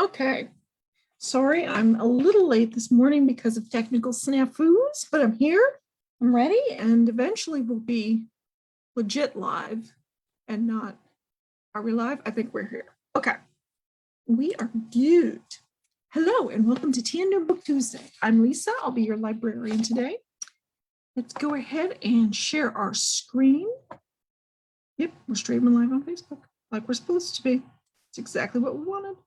Okay, sorry, I'm a little late this morning because of technical snafus, but I'm here, I'm ready, and eventually we'll be legit live and not, are we live? I think we're here. Okay, we are good. Hello, and welcome to Tea and New Book Tuesday. I'm Lisa, I'll be your librarian today. Let's go ahead and share our screen. Yep, we're streaming live on Facebook, like we're supposed to be. It's exactly what we wanted.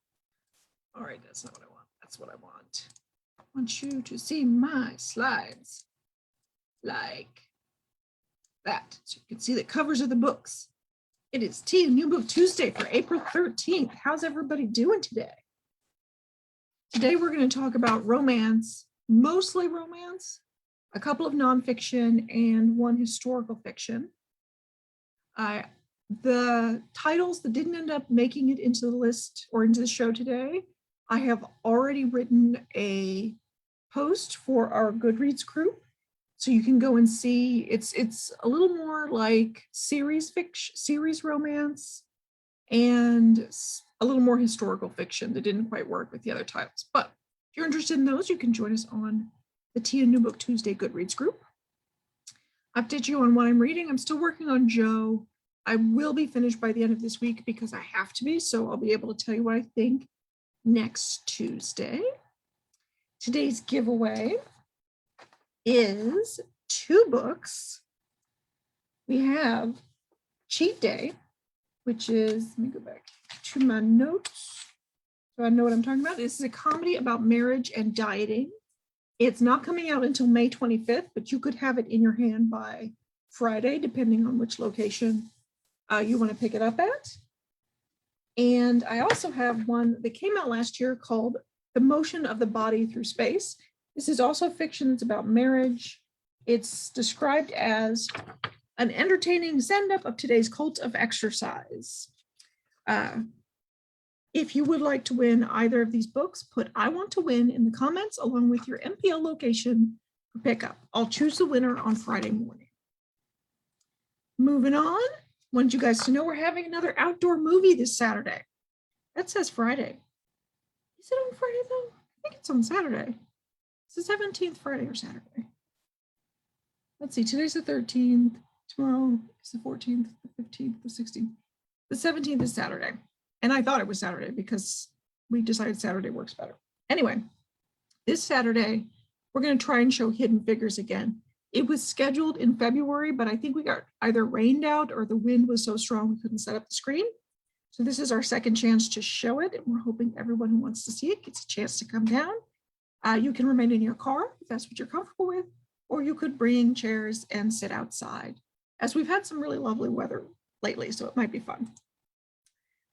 All right, that's not what I want. That's what I want. I want you to see my slides like that. So you can see the covers of the books. It is Tea and New Book Tuesday for April 13th. How's everybody doing today? Today we're going to talk about romance, mostly romance, a couple of nonfiction, and one historical fiction. The titles that didn't end up making it into the list or into the show today, I have already written a post for our Goodreads group, so you can go and see. It's a little more like series fiction, series romance, and a little more historical fiction that didn't quite work with the other titles. But if you're interested in those, you can join us on the Tea and New Book Tuesday Goodreads group. Update you on what I'm reading. I'm still working on Joe. I will be finished by the end of this week because I have to be, so I'll be able to tell you what I think next Tuesday. Today's giveaway is 2 books. We have Cheat Day, which is, let me go back to my notes so I know what I'm talking about. This is a comedy about marriage and dieting. It's not coming out until May 25th, but you could have it in your hand by Friday, depending on which location you want to pick it up at. And I also have one that came out last year called The Motion of the Body Through Space. This is also fiction. It's about marriage. It's described as an entertaining send-up of today's cult of exercise. If you would like to win either of these books, put I want to win in the comments along with your MPL location for pickup. I'll choose the winner on Friday morning. Moving on, I want you guys to know we're having another outdoor movie this Saturday. That says Friday. Is it on Friday though? I think it's on Saturday. It's the 17th, Friday or Saturday. Let's see, today's the 13th. Tomorrow is the 14th, the 15th, the 16th. The 17th is Saturday. And I thought it was Saturday because we decided Saturday works better. Anyway, this Saturday, we're going to try and show Hidden Figures again. It was scheduled in February, but I think we got either rained out or the wind was so strong we couldn't set up the screen. So this is our second chance to show it, and we're hoping everyone who wants to see it gets a chance to come down. You can remain in your car if that's what you're comfortable with, or you could bring chairs and sit outside, as we've had some really lovely weather lately, so it might be fun.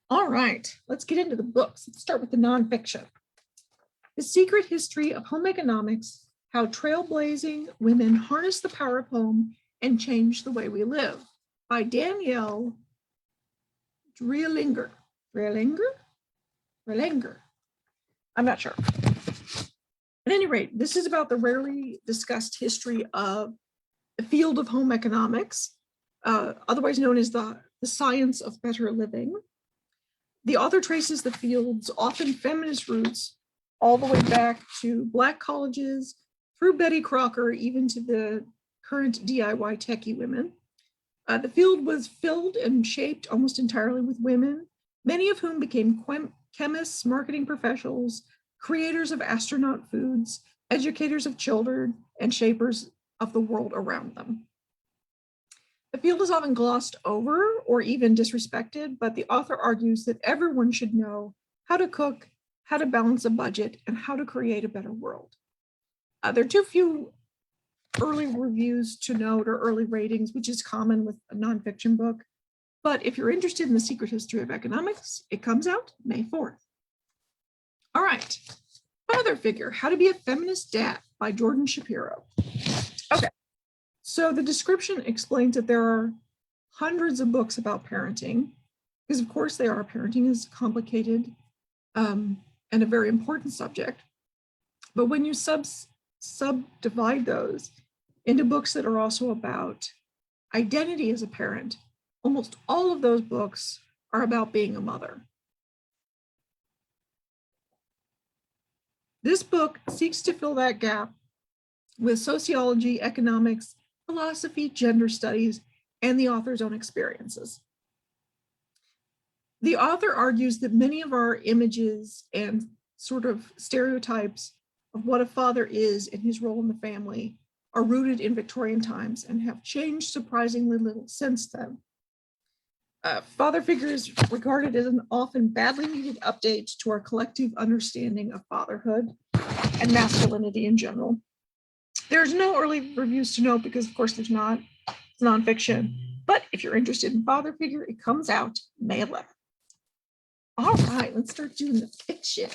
All right, let's get into the books. Let's start with the nonfiction. The Secret History of Home Economics, How Trailblazing Women Harness the Power of Home and Change the Way We Live, by Danielle Dreilinger. Dreilinger? I'm not sure. At any rate, this is about the rarely discussed history of the field of home economics, otherwise known as the science of better living. The author traces the field's often feminist roots all the way back to Black colleges, through Betty Crocker, even to the current DIY techie women. The field was filled and shaped almost entirely with women, many of whom became chemists, marketing professionals, creators of astronaut foods, educators of children, and shapers of the world around them. The field is often glossed over or even disrespected, but the author argues that everyone should know how to cook, how to balance a budget, and how to create a better world. There are too few early reviews to note or early ratings, which is common with a nonfiction book. But if you're interested in the secret history of economics, it comes out May 4th. All right, Father Figure, How to Be a Feminist Dad by Jordan Shapiro. Okay. So the description explains that there are hundreds of books about parenting, because of course they are. Parenting is complicated and a very important subject. But when you subdivide those into books that are also about identity as a parent, almost all of those books are about being a mother. This book seeks to fill that gap with sociology, economics, philosophy, gender studies, and the author's own experiences. The author argues that many of our images and sort of stereotypes of what a father is and his role in the family are rooted in Victorian times and have changed surprisingly little since then. Father figure is regarded as an often badly needed update to our collective understanding of fatherhood and masculinity in general. There's no early reviews to note because, of course, there's not. It's nonfiction. But if you're interested in father figure, it comes out May 11th. All right, let's start doing the fiction.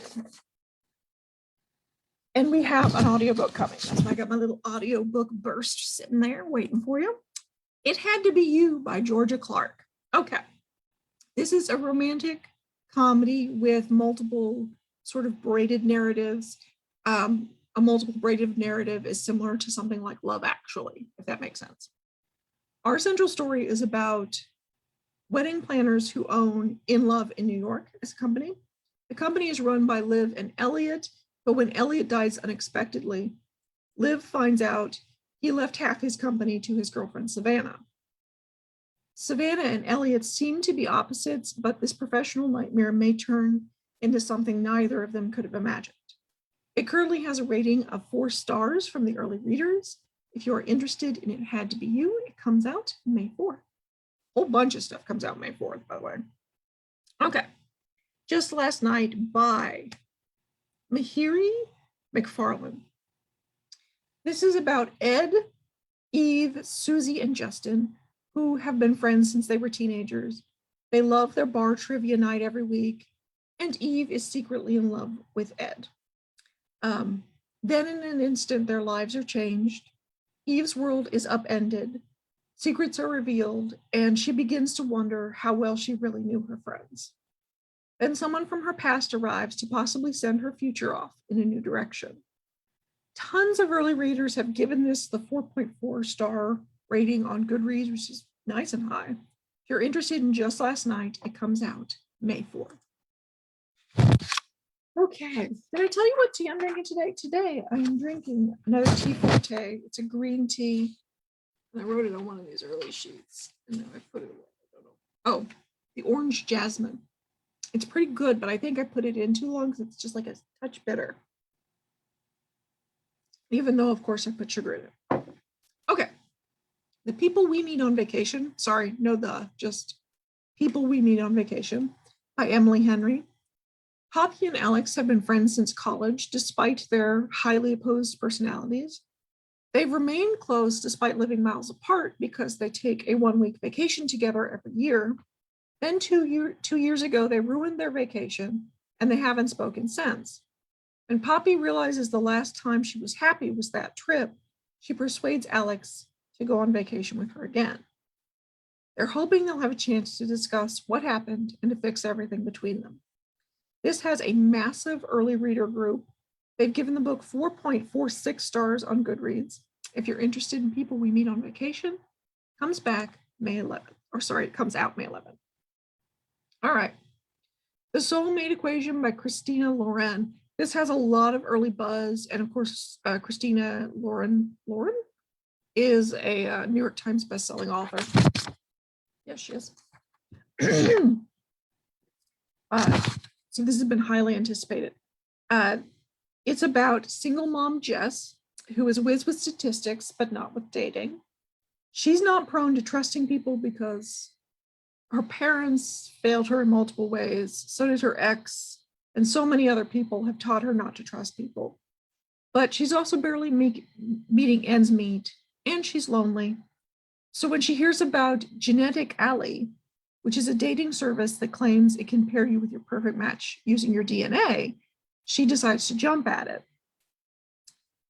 And we have an audiobook coming. So I got my little audiobook burst sitting there waiting for you. It Had to Be You by Georgia Clark. Okay. This is a romantic comedy with multiple sort of braided narratives. A multiple braided narrative is similar to something like Love Actually, if that makes sense. Our central story is about wedding planners who own In Love in New York as a company. The company is run by Liv and Elliot, but when Elliot dies unexpectedly, Liv finds out he left half his company to his girlfriend, Savannah. Savannah and Elliot seem to be opposites, but this professional nightmare may turn into something neither of them could have imagined. It currently has a rating of 4 stars from the early readers. If you are interested in It Had to Be You, it comes out May 4th. A whole bunch of stuff comes out May 4th, by the way. Okay. Just Last Night by Mahiri McFarlane. This is about Ed, Eve, Susie, and Justin, who have been friends since they were teenagers. They love their bar trivia night every week, and Eve is secretly in love with Ed. Then in an instant, their lives are changed. Eve's world is upended. Secrets are revealed, and she begins to wonder how well she really knew her friends. Then someone from her past arrives to possibly send her future off in a new direction. Tons of early readers have given this the 4.4 star rating on Goodreads, which is nice and high. If you're interested in Just Last Night, it comes out May 4th. Okay, did I tell you what tea I'm drinking today? Today I am drinking another tea forte. It's a green tea. And I wrote it on one of these early sheets, and then I put it away. I don't know. Oh, the orange jasmine. It's pretty good, but I think I put it in too long because it's just like a touch bitter. Even though, of course, I put sugar in it. Okay. The People We Meet on Vacation. Sorry, just People We Meet on Vacation by Emily Henry. Poppy and Alex have been friends since college, despite their highly opposed personalities. They've remained close despite living miles apart because they take a 1-week vacation together every year. Then 2 years ago, they ruined their vacation and they haven't spoken since. When Poppy realizes the last time she was happy was that trip, she persuades Alex to go on vacation with her again. They're hoping they'll have a chance to discuss what happened and to fix everything between them. This has a massive early reader group. They've given the book 4.46 stars on Goodreads. If you're interested in People We Meet on Vacation, it comes out May 11th. All right. The Soulmate Equation by Christina Lauren. This has a lot of early buzz. And of course, Christina Lauren is a New York Times bestselling author. Yes, she is. So this has been highly anticipated. It's about single mom Jess, who is whiz with statistics, but not with dating. She's not prone to trusting people because her parents failed her in multiple ways. So did her ex, and so many other people have taught her not to trust people. But she's also barely meeting ends meet, and she's lonely. So when she hears about Genetic Alley, which is a dating service that claims it can pair you with your perfect match using your DNA, she decides to jump at it.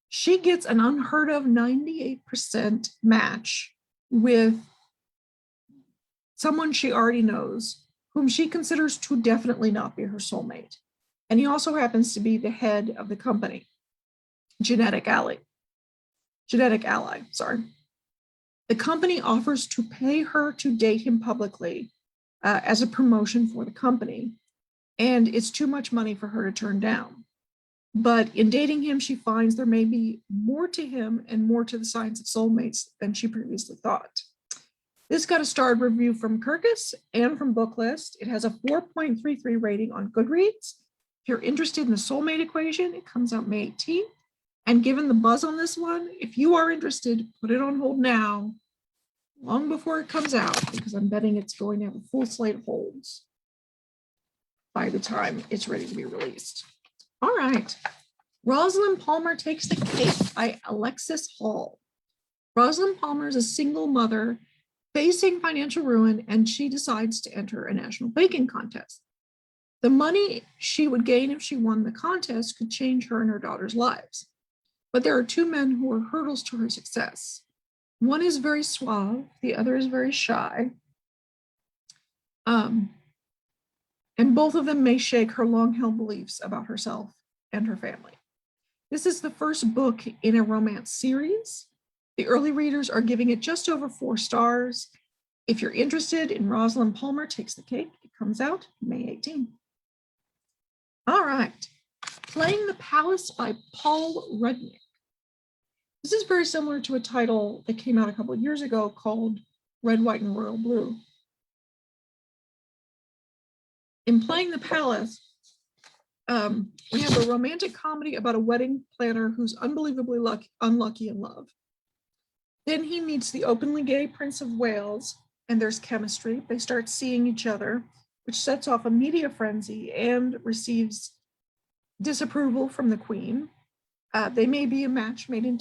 She gets an unheard of 98% match with someone she already knows, whom she considers to definitely not be her soulmate. And he also happens to be the head of the company, Genetic Ally. The company offers to pay her to date him publicly as a promotion for the company, and it's too much money for her to turn down. But in dating him, she finds there may be more to him and more to the science of soulmates than she previously thought. This got a starred review from Kirkus and from Booklist. It has a 4.33 rating on Goodreads. If you're interested in the Soulmate Equation, it comes out May 18th. And given the buzz on this one, if you are interested, put it on hold now, long before it comes out, because I'm betting it's going to have a full slate of holds by the time it's ready to be released. All right. Rosalyn Palmer Takes the Cake by Alexis Hall. Rosalyn Palmer is a single mother facing financial ruin, and she decides to enter a national baking contest. The money she would gain if she won the contest could change her and her daughter's lives. But there are two men who are hurdles to her success. One is very suave, the other is very shy. And both of them may shake her long-held beliefs about herself and her family. This is the first book in a romance series. The early readers are giving it just over 4 stars. If you're interested in Rosalyn Palmer Takes the Cake, it comes out May 18th. All right. Playing the Palace by Paul Rudnick. This is very similar to a title that came out a couple of years ago called Red, White, and Royal Blue. In Playing the Palace, we have a romantic comedy about a wedding planner who's unbelievably unlucky in love. Then he meets the openly gay Prince of Wales, and there's chemistry. They start seeing each other, which sets off a media frenzy and receives disapproval from the Queen. They may be a match made in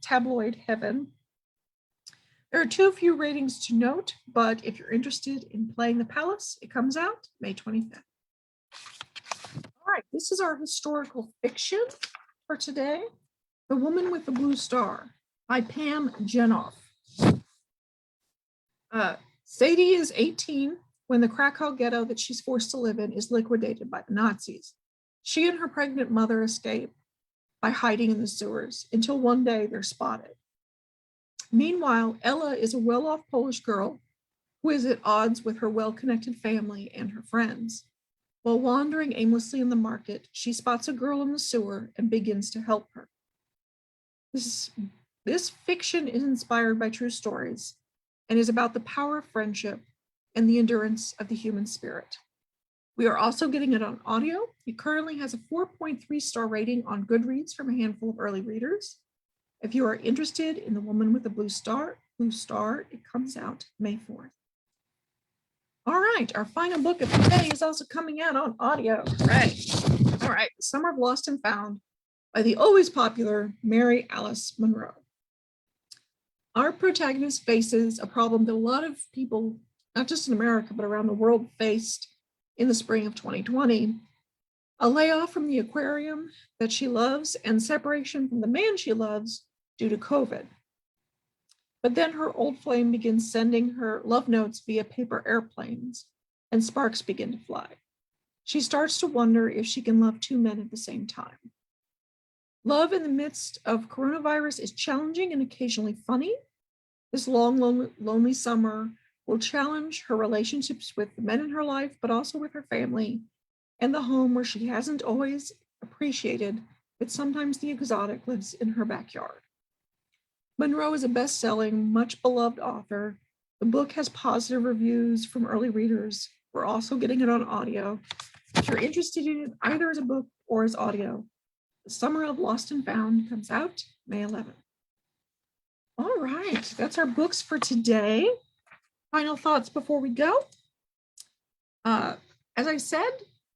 tabloid heaven. There are too few ratings to note, but if you're interested in Playing the Palace, it comes out May 25th. All right, this is our historical fiction for today. The Woman with the Blue Star by Pam Jenoff. Sadie is 18 when the Krakow ghetto that she's forced to live in is liquidated by the Nazis. She and her pregnant mother escape by hiding in the sewers until one day they're spotted. Meanwhile, Ella is a well-off Polish girl who is at odds with her well-connected family and her friends. While wandering aimlessly in the market, she spots a girl in the sewer and begins to help her. This fiction is inspired by true stories and is about the power of friendship and the endurance of the human spirit. We are also getting it on audio. It currently has a 4.3-star rating on Goodreads from a handful of early readers. If you are interested in The Woman with the Blue Star, it comes out May 4th. All right, our final book of the day is also coming out on audio. All right, The Summer of Lost and Found by the always popular Mary Alice Monroe. Our protagonist faces a problem that a lot of people, not just in America, but around the world, faced in the spring of 2020. A layoff from the aquarium that she loves and separation from the man she loves due to COVID. But then her old flame begins sending her love notes via paper airplanes, and sparks begin to fly. She starts to wonder if she can love 2 men at the same time. Love in the midst of coronavirus is challenging and occasionally funny. This long, lonely summer will challenge her relationships with the men in her life, but also with her family and the home where she hasn't always appreciated that sometimes the exotic lives in her backyard. Monroe is a best-selling, much-beloved author. The book has positive reviews from early readers. We're also getting it on audio. If you're interested in it either as a book or as audio, The Summer of Lost and Found comes out May 11th. All right, that's our books for today. Final thoughts before we go. As I said,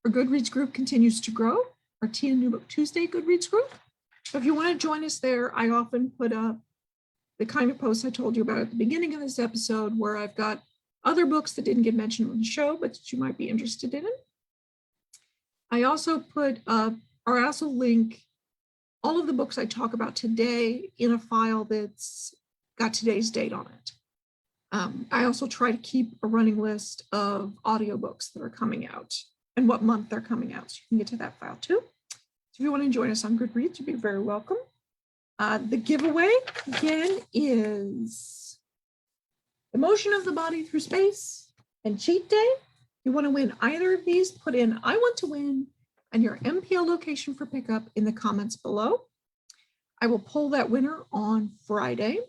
our Goodreads group continues to grow, our Tea and New Book Tuesday Goodreads group. So if you want to join us there, I often put up the kind of posts I told you about at the beginning of this episode, where I've got other books that didn't get mentioned on the show, but that you might be interested in. I also put up, or I also link all of the books I talk about today in a file that's got today's date on it. I also try to keep a running list of audiobooks that are coming out and what month they're coming out, so you can get to that file too. So if you want to join us on Goodreads, you'd be very welcome. The giveaway again is The Motion of the Body Through Space and Cheat Day. If you want to win either of these, put in I want to win and your MPL location for pickup in the comments below. I will pull that winner on Friday.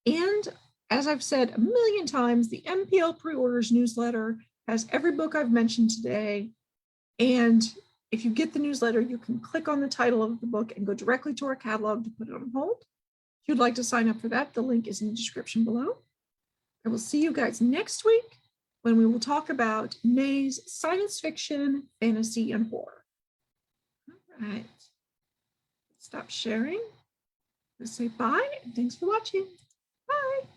And as I've said a million times, the MPL pre-orders newsletter has every book I've mentioned today. And if you get the newsletter, you can click on the title of the book and go directly to our catalog to put it on hold. If you'd like to sign up for that, the link is in the description below. I will see you guys next week when we will talk about May's science fiction, fantasy, and horror. All right. Stop sharing. Let's say bye, and thanks for watching. Bye.